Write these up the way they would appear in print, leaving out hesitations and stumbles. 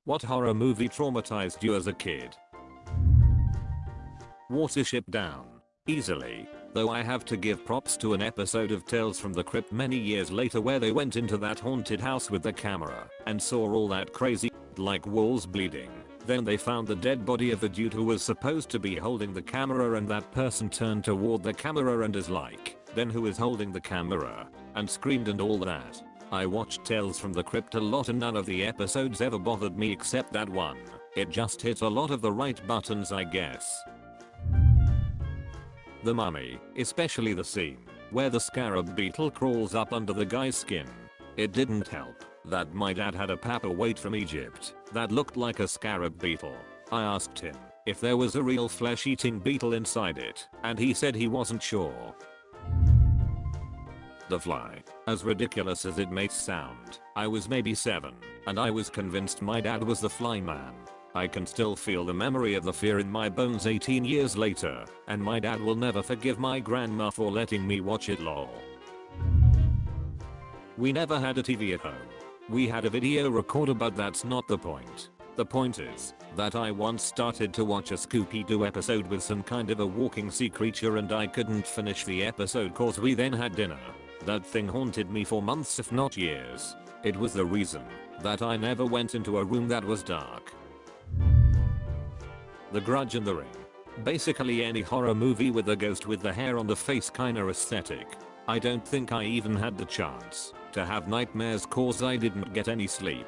What horror movie traumatized you as a kid? Watership Down. Easily. Though I have to give props to an episode of Tales from the Crypt many years later where they went into that haunted house with the camera and saw all that crazy like walls bleeding. Then they found the dead body of the dude who was supposed to be holding the camera, and that person turned toward the camera and is like, then who is holding the camera? And screamed and all that. I watched Tales from the Crypt a lot and none of the episodes ever bothered me except that one. It just hit a lot of the right buttons, I guess. The Mummy, especially the scene where the scarab beetle crawls up under the guy's skin. It didn't help that my dad had a paperweight from Egypt that looked like a scarab beetle. I asked him if there was a real flesh-eating beetle inside it, and he said he wasn't sure. The Fly. As ridiculous as it may sound, I was maybe 7, and I was convinced my dad was the Fly Man. I can still feel the memory of the fear in my bones 18 years later, and my dad will never forgive my grandma for letting me watch it, lol. We never had a TV at home. We had a video recorder, but that's not the point. The point is that I once started to watch a Scooby-Doo episode with some kind of a walking sea creature and I couldn't finish the episode cause we then had dinner. That thing haunted me for months if not years. It was the reason that I never went into a room that was dark. The Grudge and The Ring. Basically any horror movie with a ghost with the hair on the face kinda aesthetic. I don't think I even had the chance to have nightmares cause I didn't get any sleep.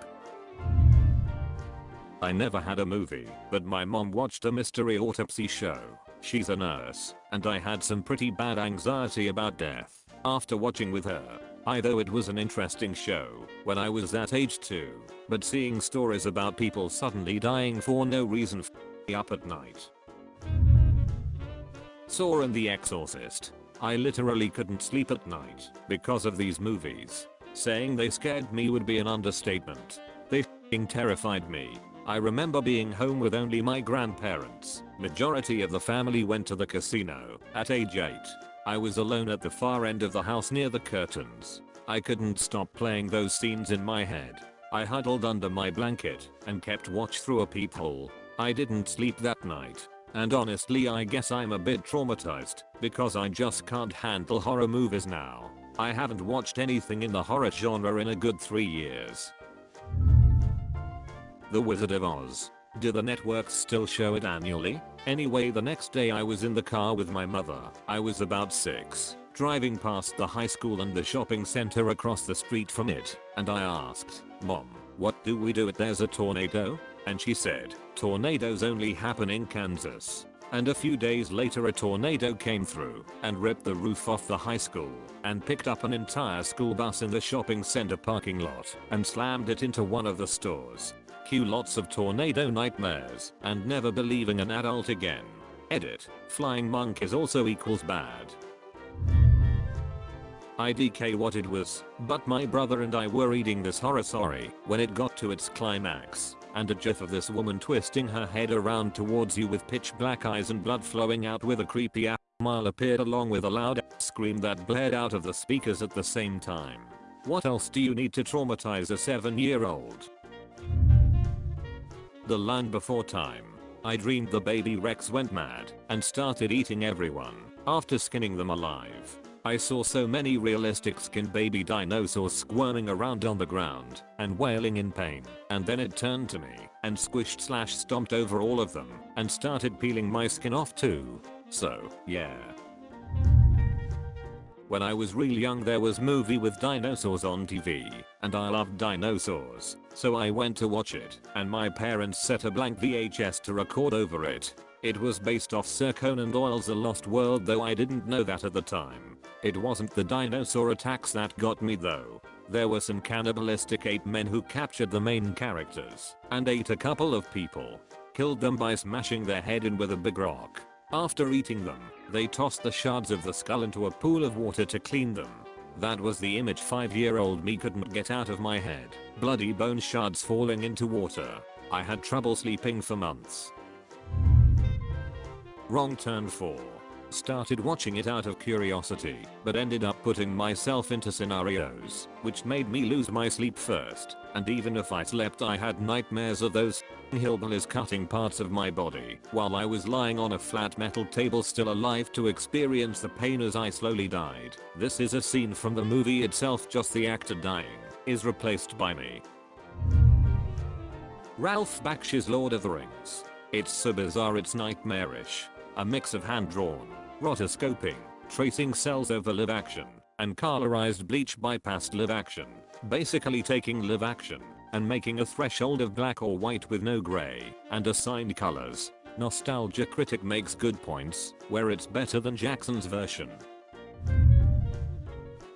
I never had a movie, but my mom watched a mystery autopsy show. She's a nurse, and I had some pretty bad anxiety about death after watching with her. Though it was an interesting show when I was that age too, but seeing stories about people suddenly dying for no reason f***ed me up at night. Saw and The Exorcist. I literally couldn't sleep at night because of these movies. Saying they scared me would be an understatement. They f***ing terrified me. I remember being home with only my grandparents. Majority of the family went to the casino at age 8. I was alone at the far end of the house near the curtains. I couldn't stop playing those scenes in my head. I huddled under my blanket and kept watch through a peephole. I didn't sleep that night. And honestly I guess I'm a bit traumatized because I just can't handle horror movies now. I haven't watched anything in the horror genre in a good 3 years. The Wizard of Oz. Do the networks still show it annually? Anyway, the next day I was in the car with my mother. I was about 6, driving past the high school and the shopping center across the street from it, and I asked, "Mom, what do we do if there's a tornado?" And she said, "Tornadoes only happen in Kansas." And a few days later a tornado came through and ripped the roof off the high school and picked up an entire school bus in the shopping center parking lot and slammed it into one of the stores. Cue lots of tornado nightmares and never believing an adult again. Edit. Flying monkeys also equals bad. IDK what it was, but my brother and I were reading this horror story when it got to its climax, and a gif of this woman twisting her head around towards you with pitch black eyes and blood flowing out with a creepy ass smile appeared along with a loud ass scream that blared out of the speakers at the same time. What else do you need to traumatize a 7-year-old? The Land Before Time. I dreamed the baby Rex went mad and started eating everyone after skinning them alive. I saw so many realistic skinned baby dinosaurs squirming around on the ground and wailing in pain, and then it turned to me and squished/stomped over all of them and started peeling my skin off too. So, yeah. When I was real young there was movie with dinosaurs on TV, and I loved dinosaurs, so I went to watch it, and my parents set a blank VHS to record over it. It was based off Sir Conan Doyle's The Lost World, though I didn't know that at the time. It wasn't the dinosaur attacks that got me though. There were some cannibalistic ape men who captured the main characters and ate a couple of people. Killed them by smashing their head in with a big rock. After eating them, they tossed the shards of the skull into a pool of water to clean them. That was the image 5-year-old me couldn't get out of my head. Bloody bone shards falling into water. I had trouble sleeping for months. Wrong Turn 4. Started watching it out of curiosity, but ended up putting myself into scenarios, which made me lose my sleep first, and even if I slept I had nightmares of those hillbillies cutting parts of my body while I was lying on a flat metal table still alive to experience the pain as I slowly died. This is a scene from the movie itself, just the actor dying is replaced by me. Ralph Bakshi's Lord of the Rings. It's so bizarre it's nightmarish. A mix of hand-drawn, rotoscoping, tracing cells over live action, and colorized bleach bypassed live action. Basically taking live action and making a threshold of black or white with no gray and assigned colors. Nostalgia Critic makes good points, where it's better than Jackson's version.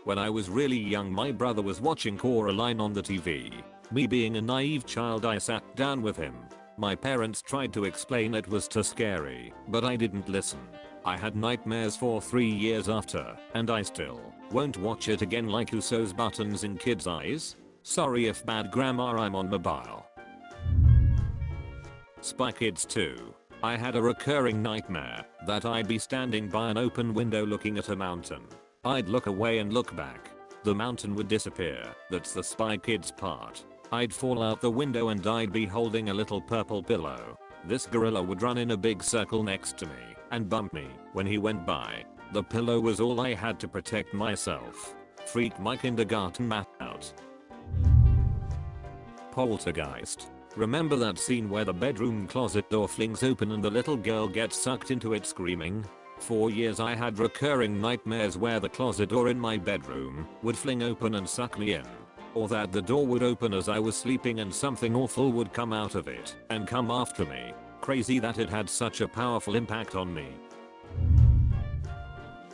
When I was really young my brother was watching Coraline on the TV. Me being a naive child I sat down with him. My parents tried to explain it was too scary, but I didn't listen. I had nightmares for 3 years after, and I still won't watch it again. Like who sews buttons in kids' eyes? Sorry if bad grammar, I'm on mobile. Spy Kids 2. I had a recurring nightmare that I'd be standing by an open window looking at a mountain. I'd look away and look back. The mountain would disappear. That's the Spy Kids part. I'd fall out the window and I'd be holding a little purple pillow. This gorilla would run in a big circle next to me and bump me when he went by. The pillow was all I had to protect myself. Freaked my kindergarten math out. Poltergeist. Remember that scene where the bedroom closet door flings open and the little girl gets sucked into it screaming? For years I had recurring nightmares where the closet door in my bedroom would fling open and suck me in. Or that the door would open as I was sleeping and something awful would come out of it and come after me. Crazy that it had such a powerful impact on me.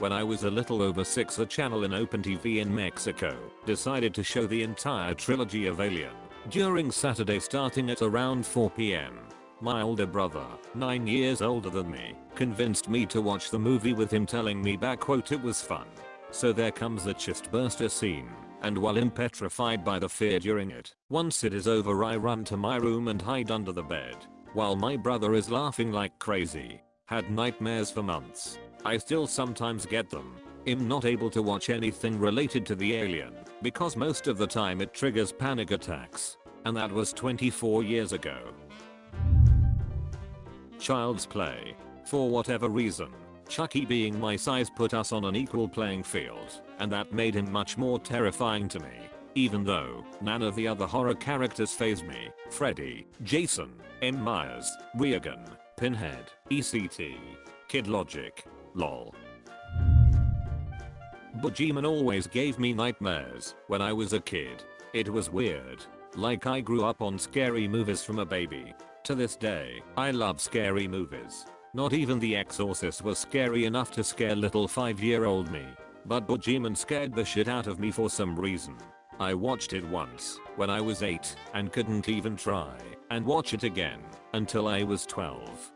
When I was a little over 6, a channel in Open TV in Mexico decided to show the entire trilogy of Alien during Saturday starting at around 4 p.m. My older brother, 9 years older than me, convinced me to watch the movie with him, telling me back quote it was fun. So there comes the chestburster scene. And while I'm petrified by the fear during it, once it is over I run to my room and hide under the bed, while my brother is laughing like crazy. Had nightmares for months. I still sometimes get them. I'm not able to watch anything related to the alien, because most of the time it triggers panic attacks. And that was 24 years ago. Child's Play. For whatever reason, Chucky being my size put us on an equal playing field, and that made him much more terrifying to me. Even though none of the other horror characters fazed me. Freddy, Jason, M. Myers, Reagan, Pinhead, ECT, Kid Logic, lol. Boogeyman always gave me nightmares when I was a kid. It was weird. Like I grew up on scary movies from a baby. To this day, I love scary movies. Not even The Exorcist was scary enough to scare little 5-year-old me. But Boogeyman scared the shit out of me for some reason. I watched it once when I was 8 and couldn't even try and watch it again until I was 12.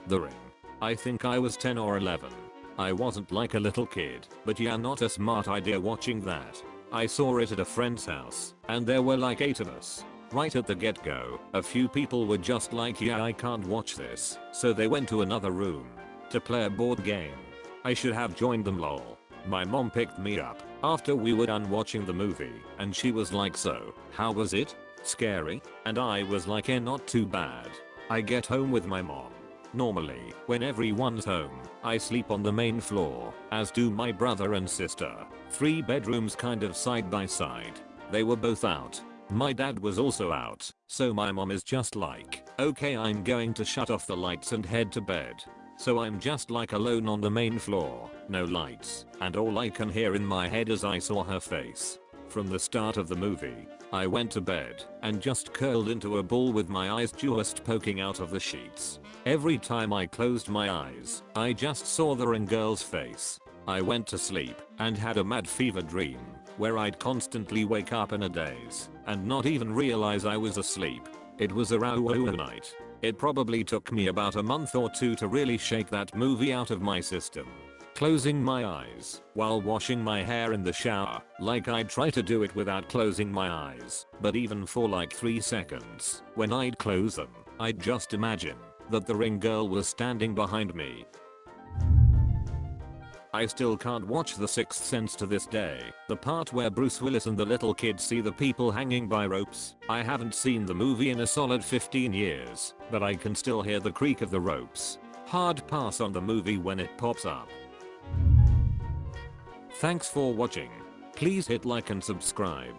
The Ring. I think I was 10 or 11. I wasn't like a little kid, but yeah, not a smart idea watching that. I saw it at a friend's house and there were like 8 of us. Right at the get-go, a few people were just like, yeah, I can't watch this, so they went to another room to play a board game. I should have joined them, lol. My mom picked me up after we were done watching the movie and she was like, so, how was it? Scary? And I was like, not too bad. I get home with my mom. Normally, when everyone's home, I sleep on the main floor, as do my brother and sister. 3 bedrooms kind of side by side. They were both out. My dad was also out, so my mom is just like, okay, I'm going to shut off the lights and head to bed. So I'm just like alone on the main floor, no lights, and all I can hear in my head is I saw her face. From the start of the movie, I went to bed and just curled into a ball with my eyes just poking out of the sheets. Every time I closed my eyes, I just saw the Ring girl's face. I went to sleep and had a mad fever dream where I'd constantly wake up in a daze and not even realize I was asleep. It was around night. It probably took me about a month or 2 to really shake that movie out of my system. Closing my eyes while washing my hair in the shower, like I'd try to do it without closing my eyes, but even for like 3 seconds, when I'd close them, I'd just imagine that the ring girl was standing behind me. I still can't watch The Sixth Sense to this day. The part where Bruce Willis and the little kid see the people hanging by ropes. I haven't seen the movie in a solid 15 years, but I can still hear the creak of the ropes. Hard pass on the movie when it pops up. Thanks for watching. Please hit like and subscribe.